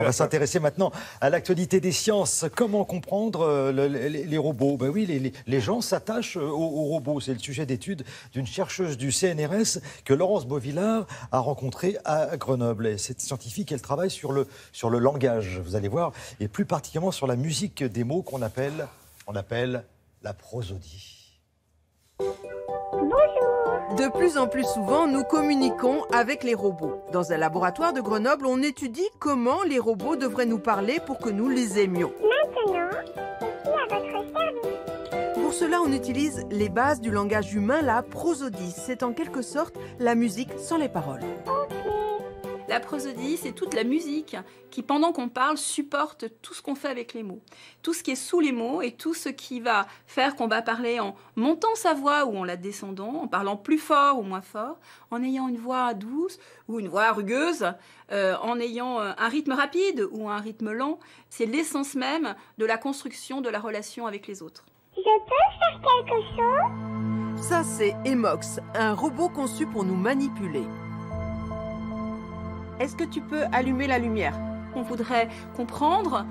On va s'intéresser maintenant à l'actualité des sciences. Comment comprendre les robots? Ben oui, les gens s'attachent aux robots. C'est le sujet d'étude d'une chercheuse du CNRS que Laurence Beauvillard a rencontrée à Grenoble. Et cette scientifique, elle travaille sur le langage, vous allez voir, et plus particulièrement sur la musique des mots qu'on appelle la prosodie. De plus en plus souvent, nous communiquons avec les robots. Dans un laboratoire de Grenoble, on étudie comment les robots devraient nous parler pour que nous les aimions. Maintenant, ici à votre service. Pour cela, on utilise les bases du langage humain, la prosodie. C'est en quelque sorte la musique sans les paroles. La prosodie, c'est toute la musique qui, pendant qu'on parle, supporte tout ce qu'on fait avec les mots. Tout ce qui est sous les mots et tout ce qui va faire qu'on va parler en montant sa voix ou en la descendant, en parlant plus fort ou moins fort, en ayant une voix douce ou une voix rugueuse, en ayant un rythme rapide ou un rythme lent. C'est l'essence même de la construction de la relation avec les autres. Je peux faire quelque chose? Ça, c'est Emox, un robot conçu pour nous manipuler. Est-ce que tu peux allumer la lumière? On voudrait comprendre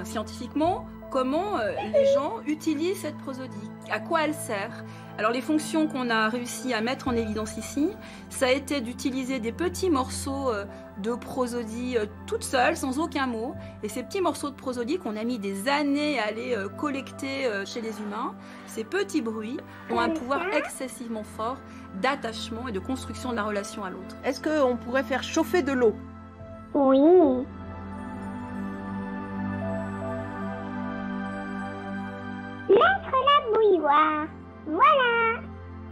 scientifiquement comment les gens utilisent cette prosodie, à quoi elle sert. Alors les fonctions qu'on a réussi à mettre en évidence ici, ça a été d'utiliser des petits morceaux de prosodie toutes seules, sans aucun mot. Et ces petits morceaux de prosodie qu'on a mis des années à aller collecter chez les humains, ces petits bruits ont un pouvoir excessivement fort d'attachement et de construction de la relation à l'autre. Est-ce qu'on pourrait faire chauffer de l'eau? Oui. Mettre la bouilloire. Voilà.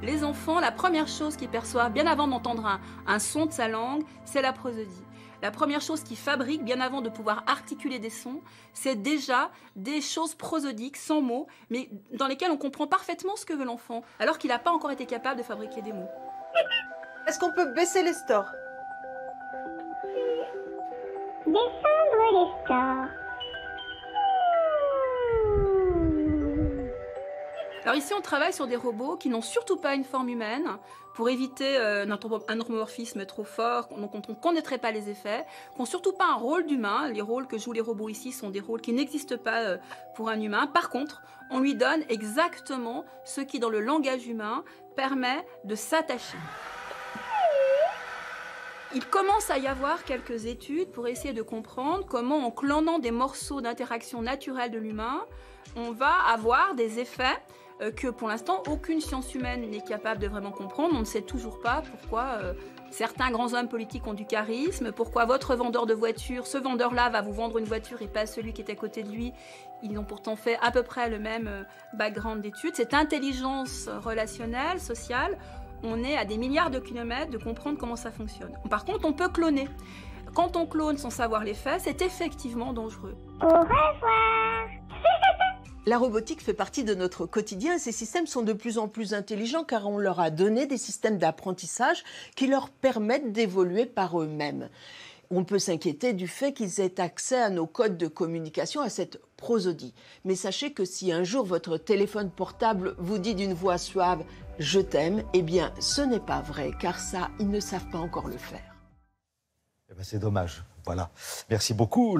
Les enfants, la première chose qu'ils perçoivent, bien avant d'entendre un son de sa langue, c'est la prosodie. La première chose qu'ils fabriquent, bien avant de pouvoir articuler des sons, c'est déjà des choses prosodiques, sans mots, mais dans lesquelles on comprend parfaitement ce que veut l'enfant, alors qu'il n'a pas encore été capable de fabriquer des mots. Est-ce qu'on peut baisser les stores? Descendre les stores. Alors ici, on travaille sur des robots qui n'ont surtout pas une forme humaine pour éviter un anthropomorphisme trop fort, donc on ne connaîtrait pas les effets, qui n'ont surtout pas un rôle d'humain. Les rôles que jouent les robots ici sont des rôles qui n'existent pas pour un humain. Par contre, on lui donne exactement ce qui, dans le langage humain, permet de s'attacher. Il commence à y avoir quelques études pour essayer de comprendre comment, en clonant des morceaux d'interaction naturelle de l'humain, on va avoir des effets que pour l'instant aucune science humaine n'est capable de vraiment comprendre. On ne sait toujours pas pourquoi certains grands hommes politiques ont du charisme, pourquoi votre vendeur de voiture, ce vendeur-là va vous vendre une voiture et pas celui qui est à côté de lui. Ils ont pourtant fait à peu près le même background d'études. Cette intelligence relationnelle, sociale, on est à des milliards de kilomètres de comprendre comment ça fonctionne. Par contre, on peut cloner. Quand on clone sans savoir les faits, c'est effectivement dangereux. Au revoir. La robotique fait partie de notre quotidien et ces systèmes sont de plus en plus intelligents car on leur a donné des systèmes d'apprentissage qui leur permettent d'évoluer par eux-mêmes. On peut s'inquiéter du fait qu'ils aient accès à nos codes de communication, à cette prosodie. Mais sachez que si un jour votre téléphone portable vous dit d'une voix suave « je t'aime », eh bien ce n'est pas vrai car ça, ils ne savent pas encore le faire. Eh ben, c'est dommage. Voilà. Merci beaucoup.